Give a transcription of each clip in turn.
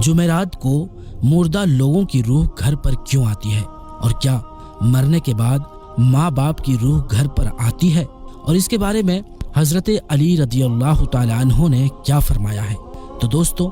जुमेरात को मुर्दा लोगों की रूह घर पर क्यों आती है, और क्या मरने के बाद माँ बाप की रूह घर पर आती है, और इसके बारे में हजरत अली रदियल्लाहु ताला अन्हु ने क्या फरमाया है। तो दोस्तों,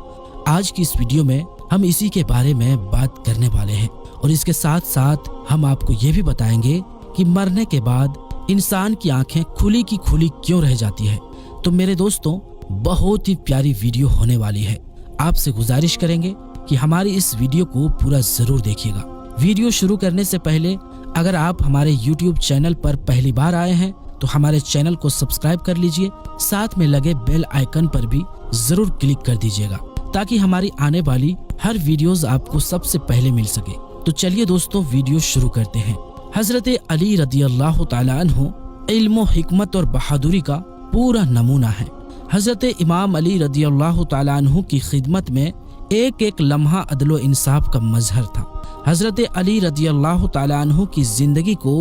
आज की इस वीडियो में हम इसी के बारे में बात करने वाले हैं, और इसके साथ साथ हम आपको ये भी बताएंगे कि मरने के बाद इंसान की आंखें खुली की खुली क्यों रह जाती है। तो मेरे दोस्तों, बहुत ही प्यारी वीडियो होने वाली है। आपसे गुजारिश करेंगे कि हमारी इस वीडियो को पूरा जरूर देखिएगा। वीडियो शुरू करने से पहले अगर आप हमारे YouTube चैनल पर पहली बार आए हैं तो हमारे चैनल को सब्सक्राइब कर लीजिए, साथ में लगे बेल आइकन पर भी जरूर क्लिक कर दीजिएगा ताकि हमारी आने वाली हर वीडियोस आपको सबसे पहले मिल सके। तो चलिए दोस्तों, वीडियो शुरू करते हैं। हजरत अली रदियल्लाहु ताला अन्हु इल्म, हिकमत और बहादुरी का पूरा नमूना है। हजरत इमाम अली रदियल्लाहु ताला अन्हु की खिदमत में एक एक लम्हा अदलो इंसाफ का मजहर था। हजरत अली रदियल्लाहु ताला अन्हु की जिंदगी को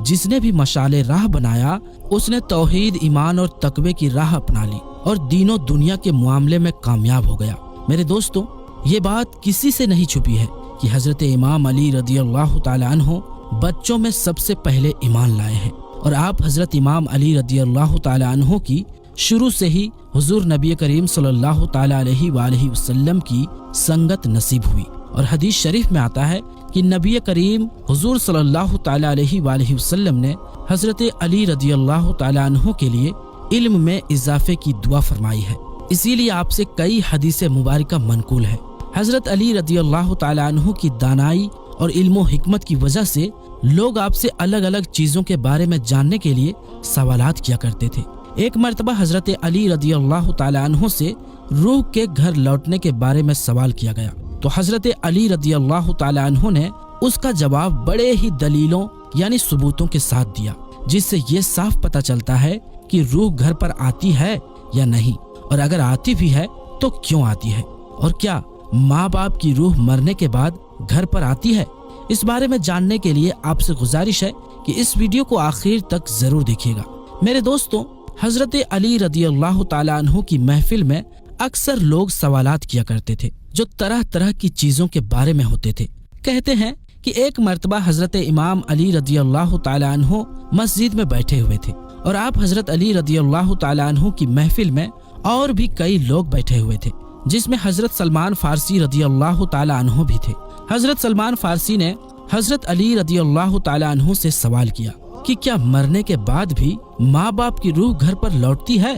जिसने भी मशाले राह बनाया, उसने तौहीद, ईमान और तकवे की राह अपना ली और दीनों दुनिया के मामले में कामयाब हो गया। मेरे दोस्तों, ये बात किसी से नहीं छुपी है कि हजरत इमाम अली रदियल्लाहु ताला अन्हु बच्चों में सबसे पहले ईमान लाए हैं, और आप हजरत इमाम अली रदियल्लाहु ताला अन्हु की शुरू से ही हुजूर नबी करीम सल्लल्लाहु ताला अलैहि वसल्लम की संगत नसीब हुई। और हदीस शरीफ में आता है कि नबी करीम हुजूर सल्लल्लाहु ताला अलैहि वसल्लम ने हजरत अली रदियल्लाहु ताला अन्हु के लिए इल्म में इजाफे की दुआ फरमाई है। इसीलिए आपसे कई हदीसें मुबारका मनकूल है। हजरत अली रदियल्लाहु ताला अन्हु की दानाई और इल्म हिकमत की वजह से लोग आपसे अलग अलग चीजों के बारे में जानने के लिए सवालात किया करते थे। एक मर्तबा हजरत अली रदियल्लाहु ताला अन्हु से रूह के घर लौटने के बारे में सवाल किया गया, तो हजरत अली रदियल्लाहु ताला अन्हु ने उसका जवाब बड़े ही दलीलों यानी सबूतों के साथ दिया, जिससे ये साफ पता चलता है कि रूह घर पर आती है या नहीं, और अगर आती भी है तो क्यों आती है, और क्या माँ बाप की रूह मरने के बाद घर पर आती है। इस बारे में जानने के लिए आपसे गुजारिश है कि इस वीडियो को आखिर तक जरूर देखिएगा। मेरे दोस्तों, हजरत अली रदियल्लाहु ताला अन्हु की महफिल में अक्सर लोग सवालात किया करते थे जो तरह तरह की चीजों के बारे में होते थे। कहते हैं कि एक मर्तबा हजरत इमाम अली रदियल्लाहु ताला अन्हु मस्जिद में बैठे हुए थे, और आप हजरत अली रदियल्लाहु ताला अन्हु की महफिल में और भी कई लोग बैठे हुए थे, जिसमें हजरत सलमान फारसी रदियल्लाहु ताला अन्हु भी थे। हजरत सलमान फारसी ने हजरत अली रदियल्लाहु ताला अन्हु से सवाल किया कि क्या मरने के बाद भी माँ बाप की रूह घर पर लौटती है।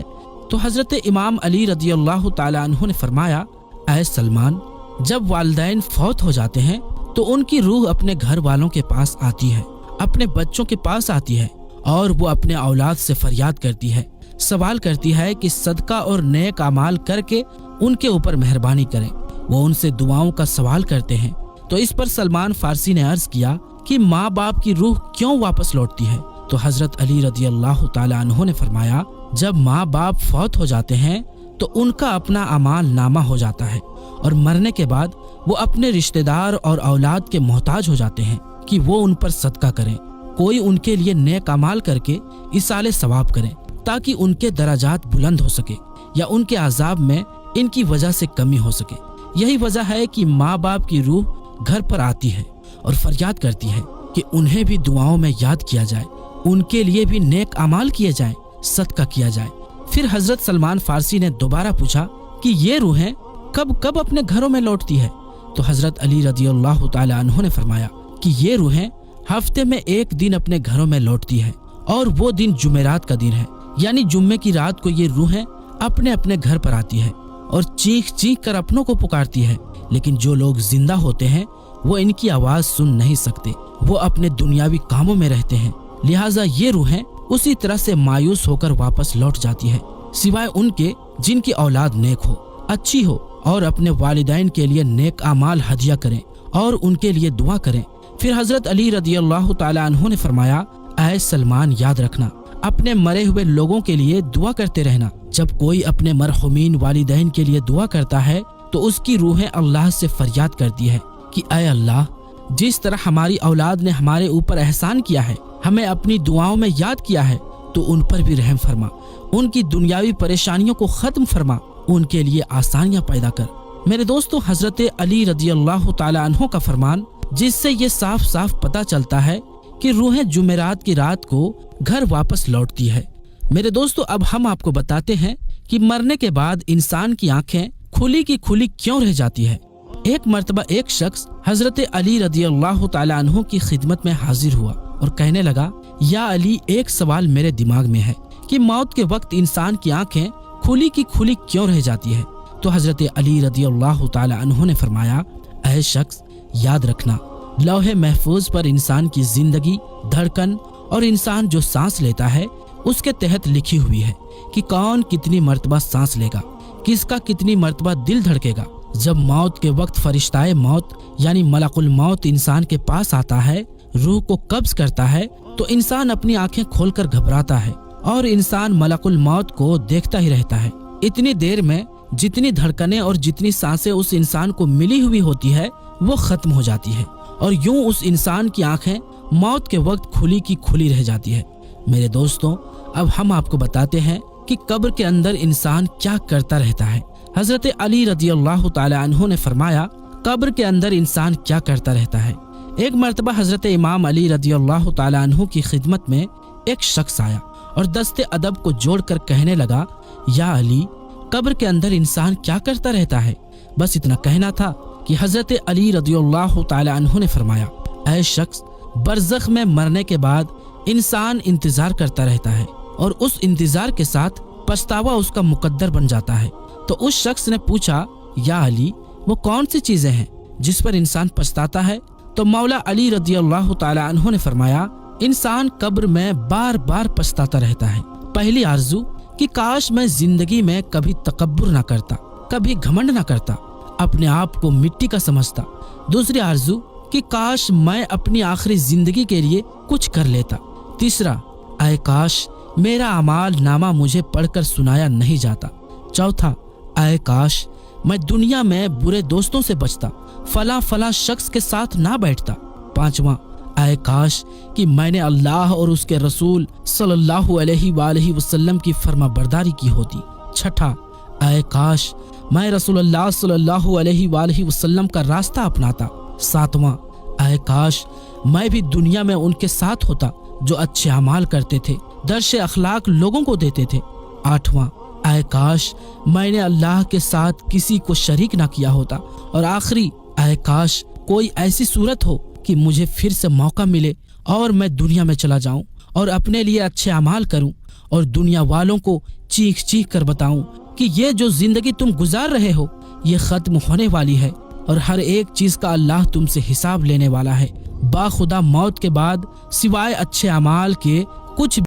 तो हजरत इमाम अली रदियल्लाहु ताला अन्हु ने फरमाया, ऐ सलमान, जब वालिदैन फौत हो जाते हैं तो उनकी रूह अपने घर वालों के पास आती है, अपने बच्चों के पास आती है, और वो अपने औलाद से फरियाद करती है, सवाल करती है कि सदका और नेक अमाल करके उनके ऊपर मेहरबानी करें। वो उनसे दुआओं का सवाल करते हैं। तो इस पर सलमान फारसी ने अर्ज किया कि माँ बाप की रूह क्यों वापस लौटती है। तो हजरत अली रदियल्लाहु ताला अन्हु ने फरमाया, जब माँ बाप फौत हो जाते हैं तो उनका अपना अमाल नामा हो जाता है, और मरने के बाद वो अपने रिश्तेदार और औलाद के मोहताज हो जाते हैं कि वो उन पर सदका करें, कोई उनके लिए नेक अमाल करके इसाले सवाब करें ताकि उनके दराजात बुलंद हो सके या उनके अजाब में इनकी वजह से कमी हो सके। यही वजह है कि माँ बाप की रूह घर पर आती है और फरियाद करती है कि उन्हें भी दुआओं में याद किया जाए, उनके लिए भी नेक अमाल किए जाएं, सदका किया जाए। फिर हजरत सलमान फारसी ने दोबारा पूछा कि ये रूहें कब कब अपने घरों में लौटती है। तो हजरत अली रदियल्लाहु ताला अन्हु ने फरमाया कि ये रूहें हफ्ते में एक दिन अपने घरों में लौटती है, और वो दिन जुमेरात का दिन है, यानी जुम्मे की रात को ये रूहें अपने अपने घर पर आती है और चीख चीख कर अपनों को पुकारती है। लेकिन जो लोग जिंदा होते हैं वो इनकी आवाज सुन नहीं सकते, वो अपने दुनियावी कामों में रहते हैं, लिहाजा ये रूहें उसी तरह से मायूस होकर वापस लौट जाती है, सिवाय उनके जिनकी औलाद नेक हो, अच्छी हो, और अपने वालिदैन के लिए नेक अमाल हदिया करें और उनके लिए दुआ करें। फिर हजरत अली रदियल्लाहु ताला अन्हु ने फरमाया, ऐ सलमान, याद रखना, अपने मरे हुए लोगों के लिए दुआ करते रहना। जब कोई अपने मरहुमीन वालिदैन के लिए दुआ करता है तो उसकी रूहें अल्लाह से फरियाद करती है कि ऐ अल्लाह, जिस तरह हमारी औलाद ने हमारे ऊपर एहसान किया है, हमें अपनी दुआओं में याद किया है, तो उन पर भी रहम फरमा, उनकी दुनियावी परेशानियों को खत्म फरमा, उनके लिए आसानियां पैदा कर। میرے دوستوں، حضرت علی رضی اللہ تعالی عنہ کا فرمان، جس سے یہ صاف صاف پتہ چلتا ہے کہ روحیں جمعرات کی رات کو گھر واپس لوٹتی ہے۔ میرے دوستوں، اب ہم آپ کو بتاتے ہیں کہ مرنے کے بعد انسان کی آنکھیں کھلی کی کھلی کیوں رہ جاتی ہے۔ ایک مرتبہ ایک شخص حضرت علی رضی اللہ تعالی عنہ کی خدمت میں حاضر ہوا اور کہنے لگا، یا علی، ایک سوال میرے دماغ میں ہے کہ موت کے وقت انسان کی آنکھیں کھلی کی کھلی کیوں رہ جاتی ہے؟ تو حضرت علی رضی اللہ تعالی عنہ نے فرمایا، اے شخص، یاد رکھنا، لوح محفوظ پر انسان کی زندگی، دھڑکن اور انسان جو سانس لیتا ہے اس کے تحت لکھی ہوئی ہے کہ کون کتنی مرتبہ سانس لے گا، کس کا کتنی مرتبہ دل دھڑکے گا۔ جب موت کے وقت فرشتہ موت یعنی ملک الموت انسان کے پاس آتا ہے، روح کو قبض کرتا ہے، تو انسان اپنی آنکھیں کھول کر گھبراتا ہے اور انسان ملک الموت کو دیکھتا ہی رہتا ہے۔ اتنی دیر میں جتنی دھڑکنیں اور جتنی سانسیں اس انسان کو ملی ہوئی ہوتی ہے وہ ختم ہو جاتی ہے، اور یوں اس انسان کی آنکھیں موت کے وقت کھلی کی کھلی رہ جاتی ہے۔ میرے دوستوں، اب ہم آپ کو بتاتے ہیں کہ قبر کے اندر انسان کیا کرتا رہتا ہے۔ حضرت علی رضی اللہ تعالی عنہ نے فرمایا، قبر کے اندر انسان کیا کرتا رہتا ہے۔ ایک مرتبہ حضرت امام علی رضی اللہ تعالی عنہ کی خدمت میں ایک شخص آیا اور دست ادب کو جوڑ کر کہنے لگا، یا علی، قبر کے اندر انسان کیا کرتا رہتا ہے؟ بس اتنا کہنا تھا کہ حضرت علی رضی اللہ تعالی عنہ نے فرمایا، اے شخص، برزخ میں مرنے کے بعد انسان انتظار کرتا رہتا ہے اور اس انتظار کے ساتھ پچھتاوا اس کا مقدر بن جاتا ہے۔ تو اس شخص نے پوچھا، یا علی، وہ کون سی چیزیں ہیں جس پر انسان پچھتاتا ہے؟ تو مولا علی رضی اللہ تعالی عنہ نے فرمایا، انسان قبر میں بار بار پچھتاتا رہتا ہے۔ پہلی آرزو کہ کاش میں زندگی میں کبھی تکبر نہ کرتا، کبھی گھمنڈ نہ کرتا، اپنے آپ کو مٹی کا سمجھتا۔ دوسری آرزو کہ کاش میں اپنی آخری زندگی کے لیے کچھ کر لیتا۔ تیسرا، اے کاش میرا اعمال نامہ مجھے پڑھ کر سنایا نہیں جاتا۔ چوتھا، اے کاش میں دنیا میں برے دوستوں سے بچتا، فلاں شخص کے ساتھ نہ بیٹھتا۔ پانچواں، اے کاش کہ میں نے اللہ اور اس کے رسول صلی اللہ علیہ وآلہ وسلم کی فرما برداری کی ہوتی۔ چھٹا، اے کاش میں رسول اللہ صلی اللہ علیہ وآلہ وسلم کا راستہ اپناتا۔ ساتواں، اے کاش میں بھی دنیا میں ان کے ساتھ ہوتا جو اچھے اعمال کرتے تھے، درس اخلاق لوگوں کو دیتے تھے۔ آٹھواں، اے کاش میں نے اللہ کے ساتھ کسی کو شریک نہ کیا ہوتا۔ اور آخری، اے کاش کوئی ایسی صورت ہو کہ مجھے پھر سے موقع ملے اور میں دنیا میں چلا جاؤں اور اپنے لیے اچھے اعمال کروں اور دنیا والوں کو چیخ چیخ کر بتاؤں کہ یہ جو زندگی تم گزار رہے ہو یہ ختم ہونے والی ہے اور ہر ایک چیز کا اللہ تم سے حساب لینے والا ہے۔ باخدا موت کے بعد سوائے اچھے اعمال کے کچھ